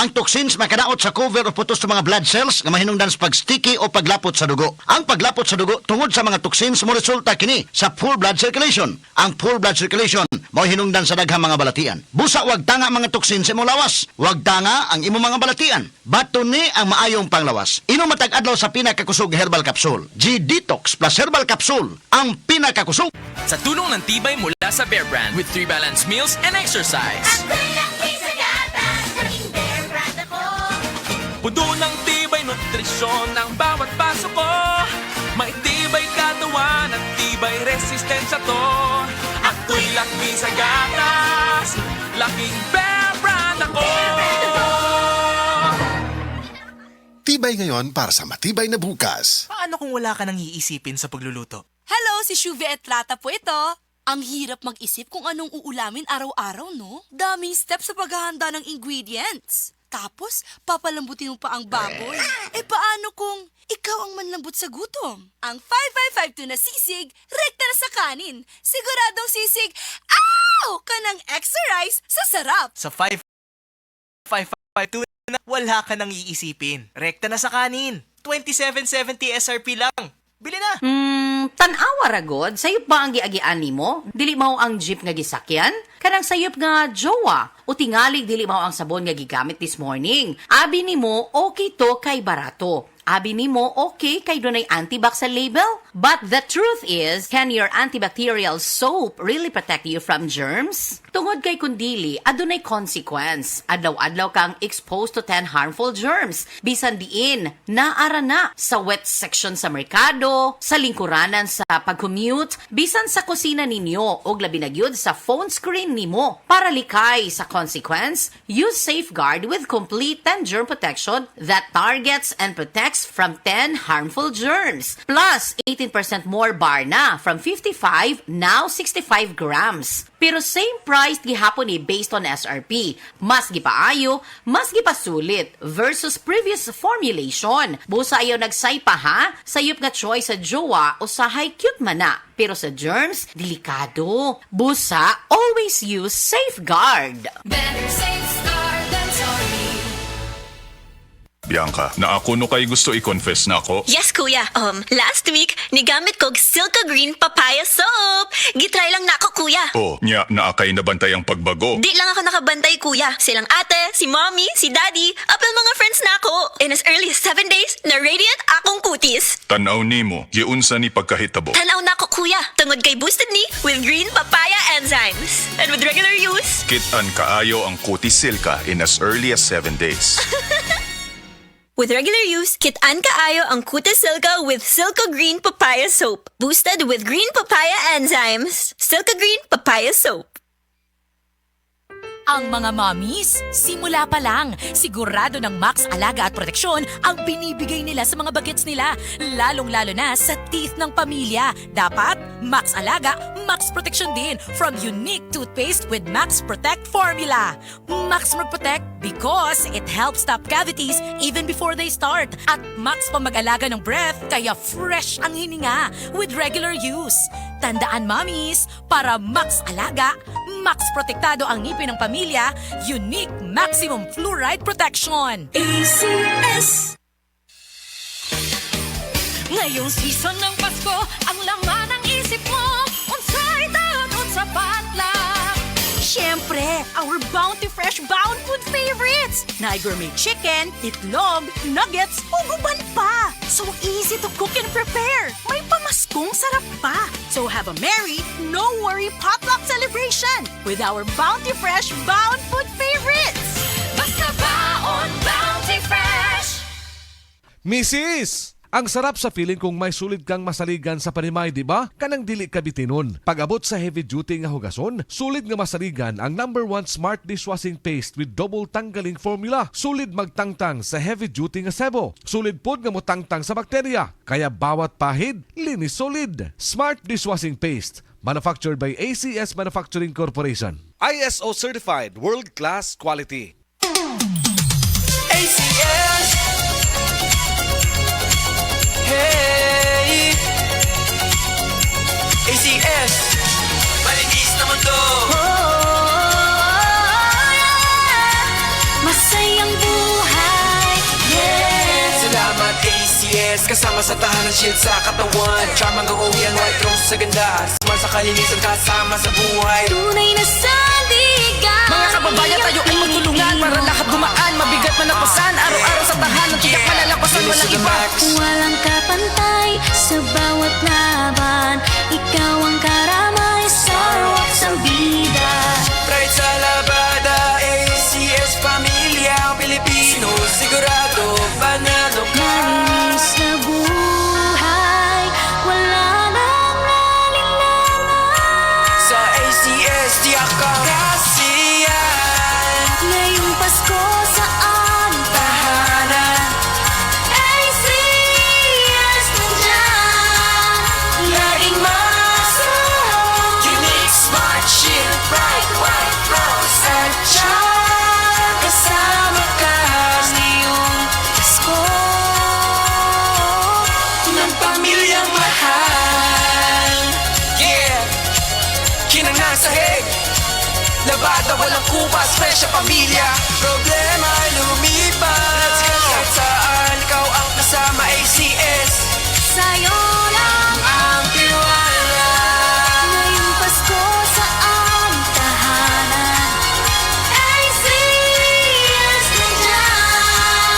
Ang toxins makadaot sa cover o putos sa mga blood cells nga mahinungdan sa pag-sticky o paglapot sa dugo. Ang paglapot sa dugo tungod sa mga toxins mo resulta kini sa full blood circulation. Ang full blood circulation mao hinungdan sa daghang mga balatian. Busa wag tanga mga toxins sa imong lawas. Wag tanga ang imong mga balatian. Bato ni ang maayong panglawas. Inom matag adlaw sa pinakakusog herbal capsule. G-Detox plus herbal capsule ang pinakakusog. Sa tulong ng tibay mula sa Bear Brand with 3 balanced meals and exercise. Puno ng tibay nutrisyon ng bawat paso ko. May tibay katawan at tibay resistensya to. Ako'y laki sa gatas, laking Bear Brand ako. Tibay ngayon para sa matibay na bukas. Paano kung wala ka nang iisipin sa pagluluto? Hello, si Shuvi Etlata po ito. Ang hirap mag-isip kung anong uulamin araw-araw, no? Daming steps sa paghahanda ng ingredients. Tapos, papalambutin mo pa ang baboy. Paano kung ikaw ang manlambot sa gutom? Ang 5552 na sisig, rekta na sa kanin. Siguradong sisig, ow! Ka ng extra rice sa sarap. Sa 5552 na wala ka nang iisipin. Rekta na sa kanin. 2770 SRP lang. Bili na! Tanawa ragod, sayop ba ang giagian nimo? Dili mao ang jeep nga gisakyan? Kanang sayop nga jowa. O tingalig dili mao ang sabon nga gigamit this morning. Abi nimo okay to kay barato. Abi nimo okay kay dunay antibac sa label. But the truth is, can your antibacterial soap really protect you from germs? Tungod kay kundili, adunay consequence. Adlaw-adlaw kang exposed to 10 harmful germs. Bisan diin, naara na sa wet section sa merkado, sa lingkuranan sa pag-commute, bisan sa kusina ninyo, o labi na gyud sa phone screen nimo. Para likay sa consequence, use Safeguard with complete 10 germ protection that targets and protects from 10 harmful germs. Plus, 18% more bar na from 55, now 65 grams. Pero same price gihapon ni based on SRP. Mas gipaayo, mas gipasulit versus previous formulation. Busa ayaw nagsaypa ha? Sayop nga choice sa jowa o sa high cute man na. Pero sa germs, delikado. Busa, always use Safeguard. Better safe guard than sorry. Bianca, na ako no kay gusto i-confess na ako. Yes, kuya. Last week, nigamit ko Silka Green Papaya Soap. Gitry lang na ako, kuya. Oh, nya naakay nabantay ang pagbago. Di lang ako nakabantay, kuya. Silang ate, si mommy, si daddy, apel mga friends na ako. In as early as 7 days, na radiant akong kutis. Tanaw nimo, giunsa ni pagkahitabo. Tanaw na ako, kuya. Tungod kay boosted ni with green papaya enzymes. And with regular use, Kit-an kaayo ang kutis Silka in as early as 7 days. with regular use, kit-an kaayo ang Kutis Silka with Silka Green Papaya Soap. Boosted with green papaya enzymes. Silka Green Papaya Soap. Ang mga mommies, simula pa lang, sigurado ng Max Alaga at Proteksyon ang binibigay nila sa mga bagets nila, lalong-lalo na sa teeth ng pamilya. Dapat, Max Alaga, Max Proteksyon din from unique toothpaste with Max Protect formula. Max Protect because it helps stop cavities even before they start. At Max pa mag-alaga ng breath kaya fresh ang hininga with regular use. Tandaan, mommies, para Max Alaga, Max Protektado ang ngipin ng pamilya, unique maximum fluoride protection. ACS! Ngayong season ng Pasko, ang laman ng isip mo, unsay dagon sa potluck. Siyempre, our Bounty Fresh Bound Food favorites. Na gourmet chicken, itlog, nuggets, uguban pa. So easy to cook and prepare. May pamaskong sarap pa. So have a merry, no worry potluck celebration with our Bounty Fresh Bound Food favorites. Basta baon Bounty Fresh. Mrs. Ang sarap sa feeling kung may sulit kang masaligan sa panimay, di ba? Kanang dili ka bitinon. Pag-abot sa heavy duty nga hugason, sulit nga masaligan ang #1 smart dishwashing paste with double tanggaling formula. Sulit magtangtang sa heavy duty nga sebo. Sulit pod nga motangtang sa bakterya. Kaya bawat pahid, linis solid. Smart dishwashing paste. Manufactured by ACS Manufacturing Corporation. ISO certified world-class quality. ACS! Hey! ACS! Malinis na mundo! Masayang buhay. ACS, kasama sa tahanan, shield sa katawan. Charm hanggang uwi ang white rose sa ganda. Smart sa kalinisan, kasama sa buhay. Tunay na sandigan. Mga kababayan, tayo ay magtulungan para lahat gumaan. Mabigat man napasan, araw-araw sa tahanan, tiyak malalampasan, walang iba. Walang kapantay sa bawat laban. Ikaw ang karamay sa rock sa bida. Pride sa labada, ACS Pamilya Pilipino, sigurado panalo ka. Malinis na buhay, wala nang alinlangan. Sa ACS, tiyak ka kasiyan. Ngayong Pasko saan tahanan? ACS nandyan, laging masahol. Unique, smart, shield, bright, white, rose, at charm. Kasama ka ngayong Pasko Ng pamilyang mahal. Yeah! Kinang sahig, labada walang kupas, fresh sa pamilya. Problema lumipas. Kahit saan, ikaw ang kasama, ACS. sa'yo lang. Ang tiwala. Ngayong Pasko saan tahanan? ACS nandyan,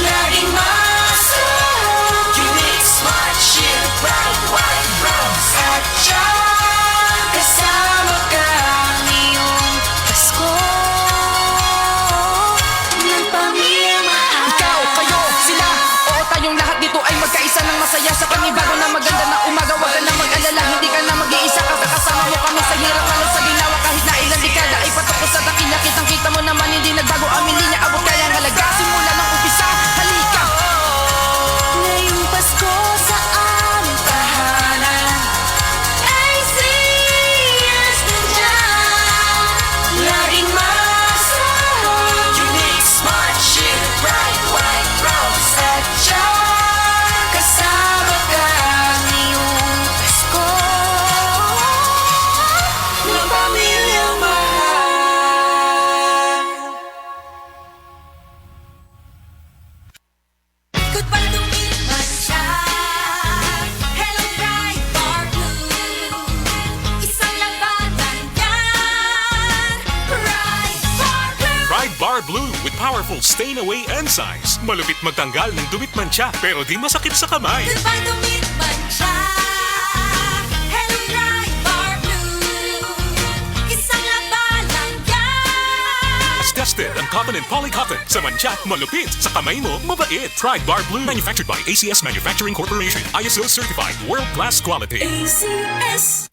laging masahol. Unique, smart, shield, bright, white, rose, at charm. Kasama ka ngayong Pasko ng pamilya mahal. Ikaw, kayo, sila, oo tayong lahat dito ay magkaisa ng masaya sa panibago na maganda na umaga. Huwag ka na mag-alala, hindi ka na mag-iisa kasi kasama mo kami sa hirap lalo sa ginawa. Kahit na ilang dekada ay patok ko sa dakila. Kitang-kita mo naman hindi nagbago ang linya. Abot kaya ang halaga simula ng umpisa. Halika! Ngayong Pasko saan tahanan? ACS nandyan, laging masahol. Unique, smart, shield, bright, white, rose, at charm. Kasama ka ngayong Pasko Ng pamilyang mahal. Goodbye to Milman siya. Hello, bright bar blue. Isang labanan yan. Bright bar blue. Pride Bar Blue with powerful stain-away enzymes. Malupit magtanggal ng dumit mancha pero di masakit sa kamay. Goodbye to Milman siya. Hello, bright bar blue. Isang labanan yan. As tested ang cotton and polycotton. Sa mancha, malupit. Sa kamay mo, mabait. Pride Bar Blue manufactured by ACS Manufacturing Corporation. ISO certified world-class quality. ACS